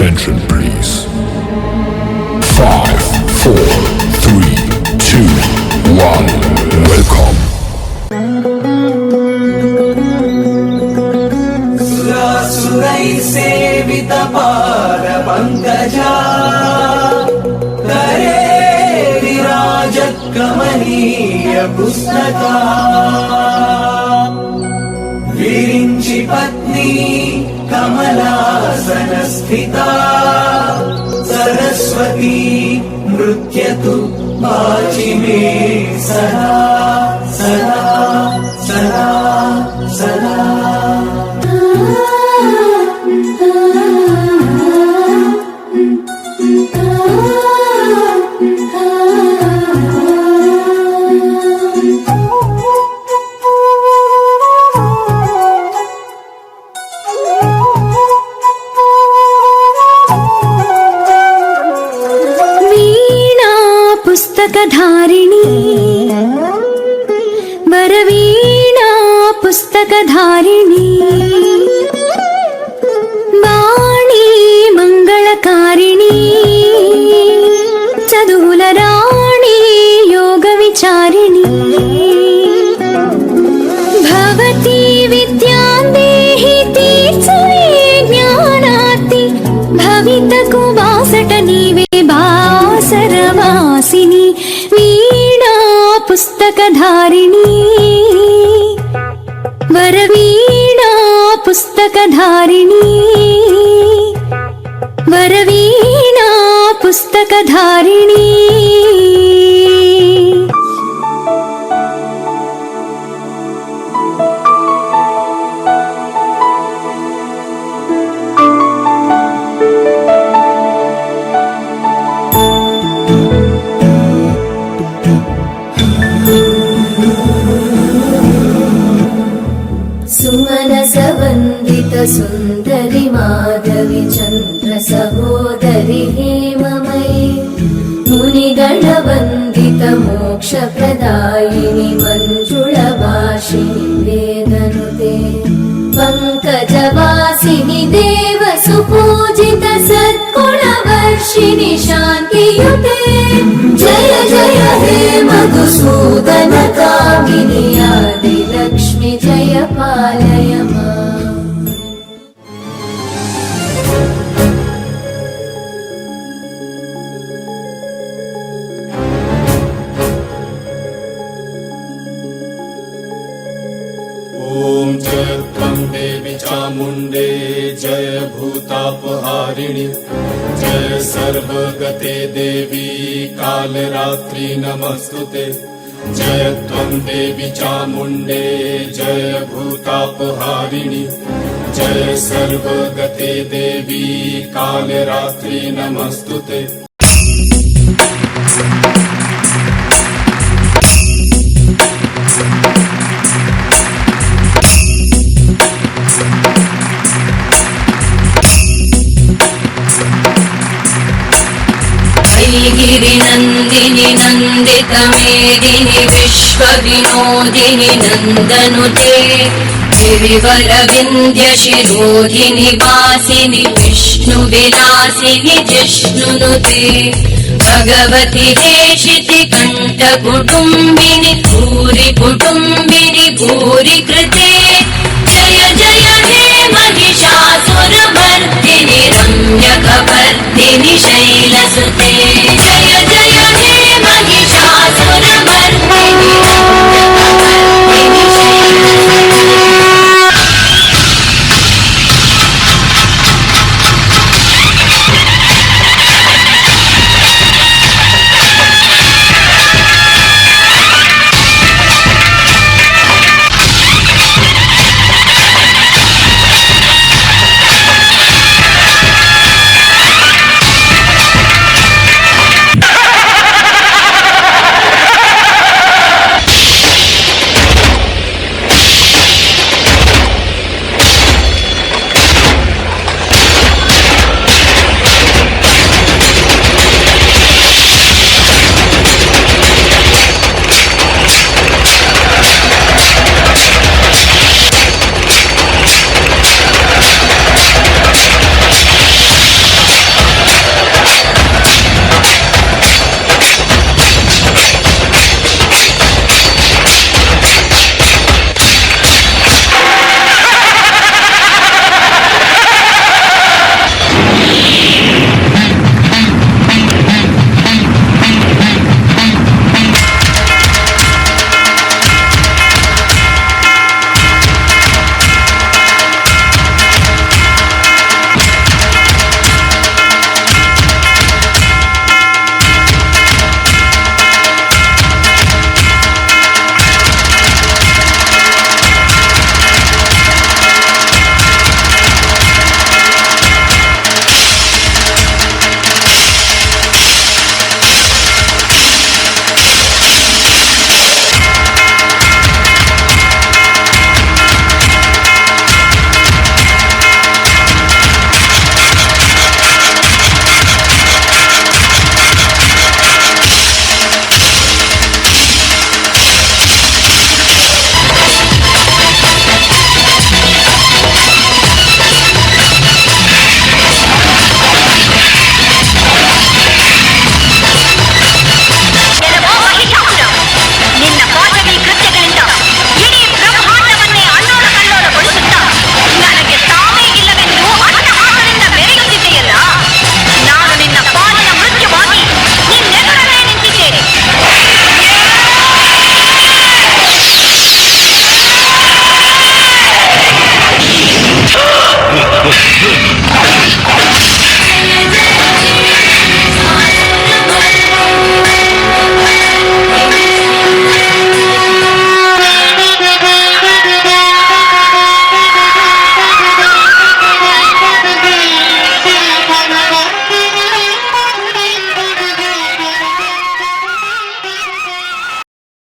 Attention please. 5, 4, 3, 2, 1. Welcome. सुरासुरै सेवित पाद पंकजा करे विराजत कमनीय पुस्तका विरिंचि पत्नी कमलासन स्थिता सरस्वती नृत्यतु वाचि मे सदा सदा सदा सदा। पुस्तकधारिणी वरवीणा पुस्तकधारिणी वाणी मंगलकारिणी चदुलराणी योगविचारिणी भवती विद्यां देहि तीर्थे ज्ञानार्ति भवितकु वासट नीवे बासरवासिनी वीणा पुस्तकधारिणी वरवीणा पुस्तकधारिणी वरवीणा पुस्तकधारिणी। सुमनसवन्दित सुन्दरि माधवि चन्द्र सहोदरि हेममयि मुनिगणवन्दित मोक्षप्रदायिनि मञ्जुळभाषिणि वेदनुते पङ्कजवासिनि देव सुपूजित सद्गुणवर्षिणि शान्तियुते जय जय हे मधुसूदन कामिनि आदिलक्ष्मि जय पालय माम्। ॐ जय त्वं देवी चामुण्डे जय भूतापहारिणि जय सर्वगते देवी कालरात्रि नमस्तुते जय त्वं देवी चामुण्डे जय भूतापहारिणि जय सर्वगते देवी कालरात्रि नमस्तुते। गिरिनन्दिनि नन्दितमेदिनि विश्वविनोदिनि नन्दनुते गिरिवरविन्द्यशिरोधिनि वासिनि विष्णुविलासिनि जिष्णुनुते भगवति हेशिति कण्ठकुटुम्बिनि भूरि कुटुम्बिनि भूरि कृते जय जय हे महिषासुरमर्दिनि रम्यकपर्दिनि शैलसुते जय जय हे महिषासुरमर्दिनि रम्यकपर्दिनि शैलसुते। Huh.